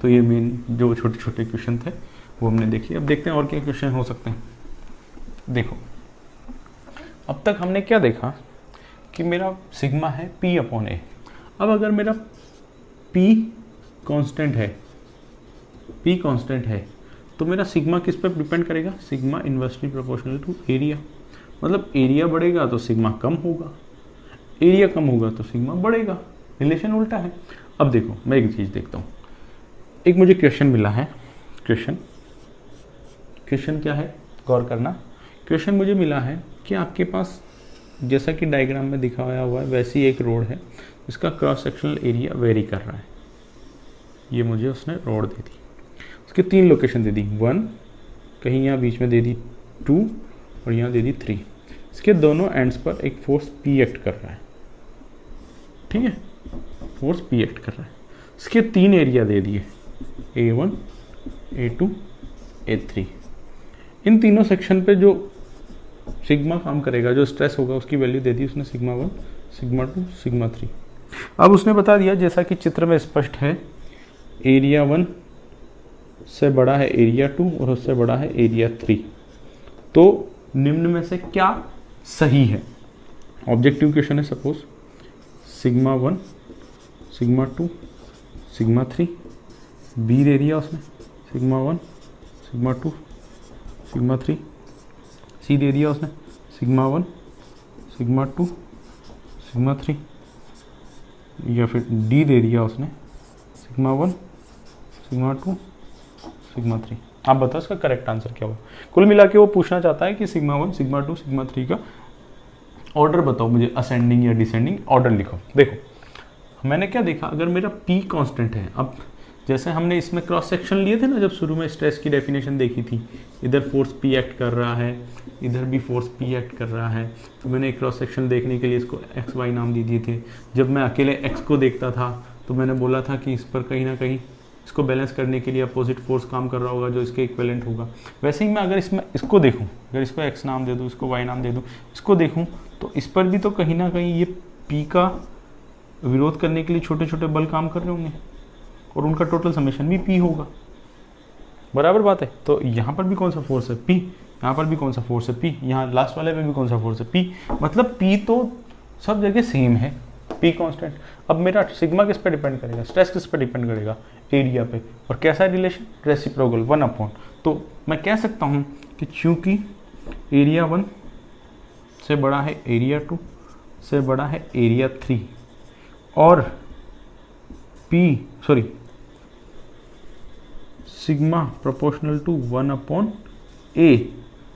तो ये मेन जो छोटे छोटे क्वेश्चन थे वो हमने देखे। अब देखते हैं और क्या क्वेश्चन हो सकते हैं। देखो अब तक हमने क्या देखा कि मेरा सिग्मा है P अपॉन ए। अब अगर मेरा P कांस्टेंट है तो मेरा सिग्मा किस पर डिपेंड करेगा? Sigma inversely proportional to area. मतलब एरिया बढ़ेगा तो सिग्मा कम होगा, एरिया कम होगा तो सिग्मा बढ़ेगा, रिलेशन उल्टा है। अब देखो मैं एक चीज़ देखता हूँ, एक मुझे क्वेश्चन मिला है। क्वेश्चन क्या है, गौर करना। क्वेश्चन मुझे मिला है कि आपके पास जैसा कि डायग्राम में दिखाया हुआ है वैसी एक रोड है, इसका क्रॉस सेक्शनल एरिया वेरी कर रहा है। ये मुझे उसने रोड दे दी, उसके 3 लोकेशन दे दी, 1 कहीं यहाँ बीच में दे दी, 2 और यहाँ दे दी 3। इसके दोनों एंड्स पर एक फोर्स P एक्ट कर रहा है, ठीक है, फोर्स P एक्ट कर रहा है। इसके 3 एरिया दे दिए, A1 A2 A3। इन तीनों सेक्शन पे जो सिग्मा काम करेगा, जो स्ट्रेस होगा, उसकी वैल्यू दे दी उसने, सिग्मा 1 सिग्मा 2 सिग्मा 3। अब उसने बता दिया जैसा कि चित्र में स्पष्ट है, एरिया 1 से बड़ा है एरिया 2 और उससे बड़ा है एरिया 3। तो निम्न में से क्या सही है? ऑब्जेक्टिव क्वेश्चन है। Suppose sigma 1 sigma 2 sigma 3, B दे दिया उसने सिग्मा 1 सिग्मा 2 सिग्मा 3, सी दे दिया उसने सिग्मा 1 सिग्मा 2 सिग्मा 3, या फिर डी दे दिया उसने सिग्मा 1 सिग्मा 2 सिग्मा 3। आप बताओ इसका करेक्ट आंसर क्या होगा? कुल मिला के वो पूछना चाहता है कि सिग्मा 1 सिग्मा 2 सिग्मा 3 का ऑर्डर बताओ मुझे, असेंडिंग या डिसेंडिंग ऑर्डर लिखो। देखो मैंने क्या देखा, अगर मेरा P कांस्टेंट है, अब जैसे हमने इसमें क्रॉस सेक्शन लिए थे ना जब शुरू में स्ट्रेस की डेफिनेशन देखी थी, इधर फोर्स P एक्ट कर रहा है, इधर भी फोर्स P एक्ट कर रहा है, तो मैंने क्रॉस सेक्शन देखने के लिए इसको एक्स वाई नाम दे दिए थे। जब मैं अकेले x को देखता था तो मैंने बोला था कि इस पर कहीं ना कहीं इसको बैलेंस करने के लिए अपोजिट फोर्स काम कर रहा होगा जो इसके इक्विवेलेंट होगा। वैसे ही मैं अगर इसमें इसको देखूं, अगर इसको x नाम दे दूं, इसको y नाम दे दूं, इसको देखूं तो इस पर भी तो कहीं ना कहीं ये P का विरोध करने के लिए छोटे छोटे बल काम कर रहे होंगे और उनका टोटल समेशन भी P होगा। बराबर बात है। तो यहाँ पर भी कौन सा फोर्स है? P। यहाँ पर भी कौन सा फोर्स है? P। यहाँ लास्ट वाले पे भी कौन सा फोर्स है? P। मतलब P तो सब जगह सेम है, P कांस्टेंट। अब मेरा सिग्मा किस पे डिपेंड करेगा? स्ट्रेस किस पे डिपेंड करेगा? एरिया पे। और कैसा रिलेशन? Reciprocal 1 upon. तो मैं कह सकता हूँ कि चूंकि एरिया 1 से बड़ा है एरिया 2 से बड़ा है एरिया 3 और सिग्मा प्रोपोर्शनल टू 1 अपॉन ए,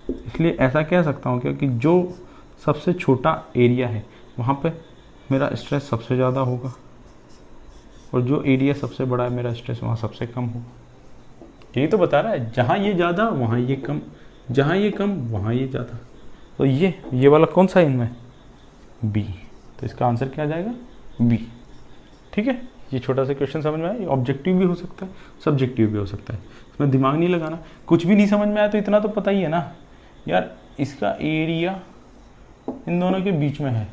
इसलिए ऐसा कह सकता हूँ क्योंकि जो सबसे छोटा एरिया है वहाँ पे मेरा स्ट्रेस सबसे ज़्यादा होगा और जो एरिया सबसे बड़ा है मेरा स्ट्रेस वहाँ सबसे कम होगा। यही तो बता रहा है, जहाँ ये ज़्यादा वहाँ ये कम, जहाँ ये कम वहाँ ये ज़्यादा। तो ये वाला कौन सा है इनमें? बी। तो इसका आंसर क्या आ जाएगा? बी। ठीक है, ये छोटा सा क्वेश्चन समझ में आया। ऑब्जेक्टिव भी हो सकता है, सब्जेक्टिव भी हो सकता है, इसमें दिमाग नहीं लगाना। कुछ भी नहीं समझ में आया तो इतना तो पता ही है ना यार, इसका एरिया इन दोनों के बीच में है,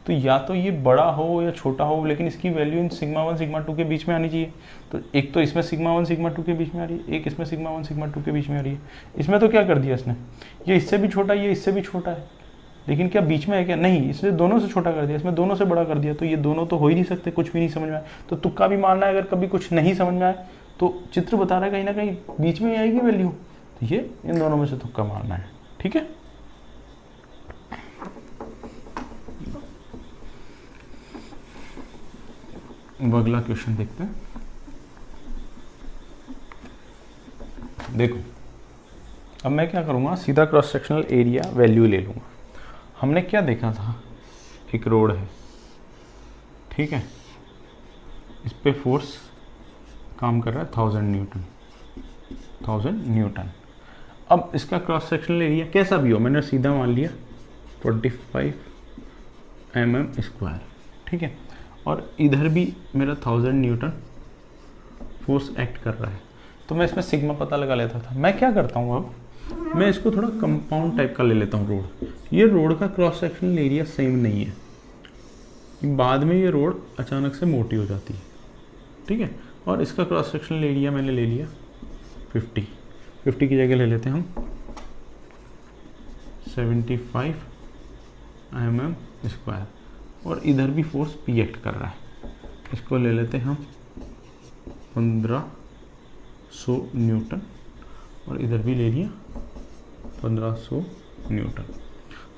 तो या तो ये बड़ा हो या छोटा हो, लेकिन इसकी वैल्यू इन सिग्मा 1 सिग्मा 2 के बीच में आनी चाहिए। तो एक तो इसमें सिग्मा 1 सिग्मा 2 के बीच में आ रही है, एक इसमें सिग्मा 1 सिग्मा 2 के बीच में आ रही है। इसमें तो क्या कर दिया इसने, ये इससे भी छोटा है, ये इससे भी छोटा है, लेकिन क्या बीच में है क्या? नहीं, इसने दोनों से छोटा कर दिया, इसमें दोनों से बड़ा कर दिया। तो ये दोनों तो हो ही नहीं सकते, कुछ भी नहीं समझ में आए तो तुक्का भी मारना है। अगर कभी कुछ नहीं समझ में आए तो चित्र बता रहा है कहीं ना कहीं बीच में ही आएगी वैल्यू, तो ये इन दोनों में से तुक्का मारना है। ठीक है, अगला क्वेश्चन देखते हैं। देखो अब मैं क्या करूँगा, सीधा क्रॉस सेक्शनल एरिया वैल्यू ले लूँगा। हमने क्या देखा था, एक रोड है, ठीक है, इस पे फोर्स काम कर रहा है 1000 न्यूटन, 1000 न्यूटन। अब इसका क्रॉस सेक्शनल एरिया कैसा भी हो, मैंने सीधा मान लिया 25 mm स्क्वायर, ठीक है, और इधर भी मेरा 1000 न्यूटन फोर्स एक्ट कर रहा है। तो मैं इसमें सिग्मा पता लगा लेता था। मैं क्या करता हूँ, अब मैं इसको थोड़ा कंपाउंड टाइप का ले लेता हूँ रोड। ये रोड का क्रॉस सेक्शनल एरिया सेम नहीं है, बाद में ये रोड अचानक से मोटी हो जाती है, ठीक है। और इसका क्रॉस सेक्शनल एरिया मैंने ले लिया 50 की जगह ले लेते हैं हम 75 mm स्क्वायर, और इधर भी फोर्स P एक्ट कर रहा है, इसको ले लेते हैं हम 1500 न्यूटन, और इधर भी ले लिया 1500 न्यूटन।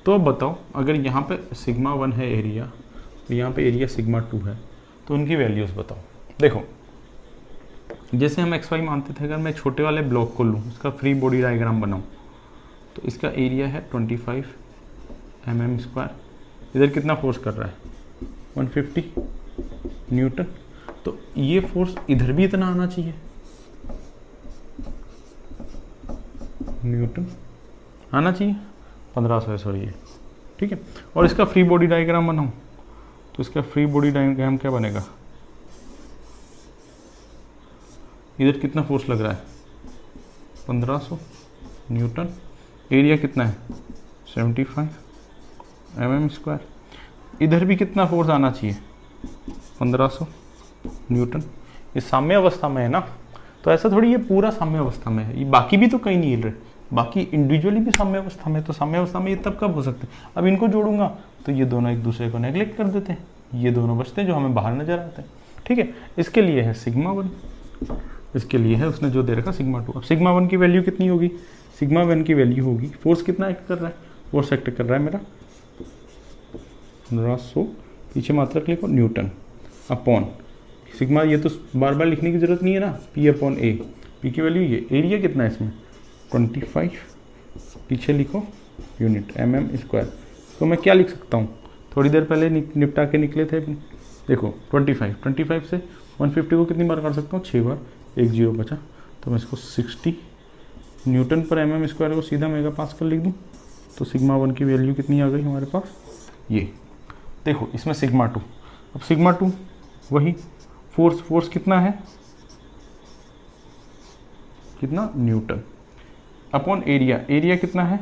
तो अब बताओ, अगर यहाँ पे सिग्मा 1 है एरिया, तो यहाँ पे एरिया सिग्मा 2 है, तो उनकी वैल्यूज़ बताओ। देखो, जैसे हम XY मानते थे, अगर मैं छोटे वाले ब्लॉक को लूँ, इसका फ्री बॉडी डायग्राम बनाऊँ, तो इसका एरिया है 25 mm स्क्वायर, इधर कितना फोर्स कर रहा है 150 न्यूटन, तो ये फोर्स इधर भी इतना आना चाहिए न्यूटन, आना चाहिए 1500 सॉरी, ठीक है। और इसका फ्री बॉडी डायग्राम बनाऊं, तो इसका फ्री बॉडी डायग्राम क्या बनेगा, इधर कितना फोर्स लग रहा है 1500 न्यूटन, एरिया कितना है 75 mm स्क्वायर, इधर भी कितना फोर्स आना चाहिए 1500 न्यूटन। ये साम्य अवस्था में है ना, तो ऐसा थोड़ी ये पूरा साम्य अवस्था में है, ये बाकी भी तो कहीं नहीं हिल रहे, बाकी इंडिविजुअली भी साम्य अवस्था में, तो साम्य अवस्था में ये तब कब हो सकते हैं, अब इनको जोड़ूंगा तो ये दोनों एक दूसरे को नेग्लेक्ट कर देते हैं, ये दोनों बचते हैं जो हमें बाहर नजर आते हैं, ठीक है। इसके लिए है सिग्मा 1, इसके लिए है उसने जो दे रखा सिग्मा 2। अब सिग्मा 1 की वैल्यू कितनी होगी, सिग्मा 1 की वैल्यू होगी, फोर्स कितना एक्ट कर रहा है, फोर्स एक्ट कर रहा है मेरा 1500, पीछे मात्रक लिखो न्यूटन, अपॉन सिग्मा, ये तो बार बार लिखने की जरूरत नहीं है ना, P अपॉन A, P की वैल्यू ये, एरिया कितना है इसमें 25, पीछे लिखो यूनिट mm स्क्वायर। तो मैं क्या लिख सकता हूँ, थोड़ी देर पहले निपटा के निकले थे, देखो 25 से 150 को कितनी बार कर सकता हूँ, 6 बार, 1 0 बचा, तो मैं इसको 60 न्यूटन पर mm स्क्वायर को सीधा मेगा पास्कल लिख दूँ, तो सिग्मा 1 की वैल्यू कितनी आ गई हमारे पास, ये देखो इसमें सिग्मा 2। अब सिग्मा 2 वही फोर्स कितना है, कितना न्यूटन, अपॉन एरिया कितना है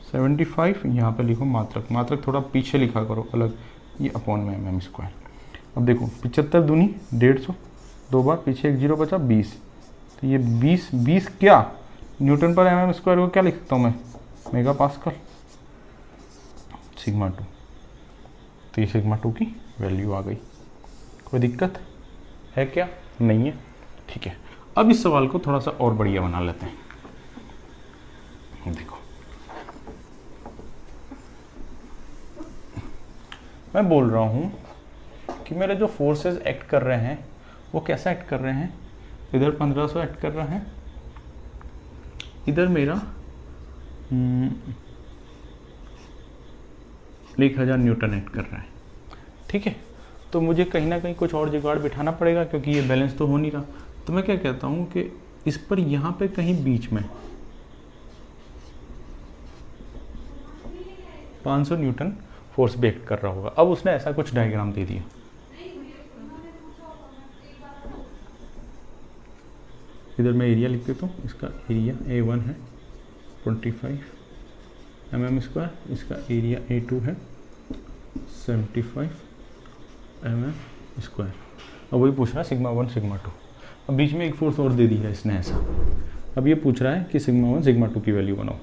75, यहाँ पे लिखो मात्रक थोड़ा पीछे लिखा करो अलग, ये अपॉन में mm स्क्वायर। अब देखो 75 दूनी 150, 2 बार, पीछे 1 0 बचा 20, तो ये 20 क्या न्यूटन पर mm स्क्वायर को क्या लिख सकता हूँ मैं, मेगा पास्कल, सिग्मा 2। तो ये सिग्मा 2 की वैल्यू आ गई, कोई दिक्कत है क्या, नहीं है, ठीक है। अब इस सवाल को थोड़ा सा और बढ़िया बना लेते हैं। देखो, मैं बोल रहा हूं कि मेरे जो फोर्सेस एक्ट कर रहे हैं वो कैसा एक्ट कर रहे हैं, इधर 1500 एक्ट कर रहा है, इधर मेरा 1000 न्यूटन एक्ट कर रहा है, ठीक है। तो मुझे कहीं ना कहीं कुछ और जुगाड़ बिठाना पड़ेगा, क्योंकि ये बैलेंस तो हो नहीं रहा। तो मैं क्या कहता हूँ कि इस पर यहाँ पे कहीं बीच में 500 न्यूटन फोर्स भी एक्ट कर रहा होगा। अब उसने ऐसा कुछ डायग्राम दे दिया, इधर मैं एरिया लिख देता हूँ, इसका एरिया A1 है 25 mm स्क्वायर, इसका एरिया A2 है 75 mm स्क्वायर। अब वही पूछ रहा है सिग्मा 1 सिग्मा 2। अब बीच में एक फोर्स और दे दी है इसने ऐसा, अब ये पूछ रहा है कि सिग्मा 1 सिग्मा 2 की वैल्यू बनाओ।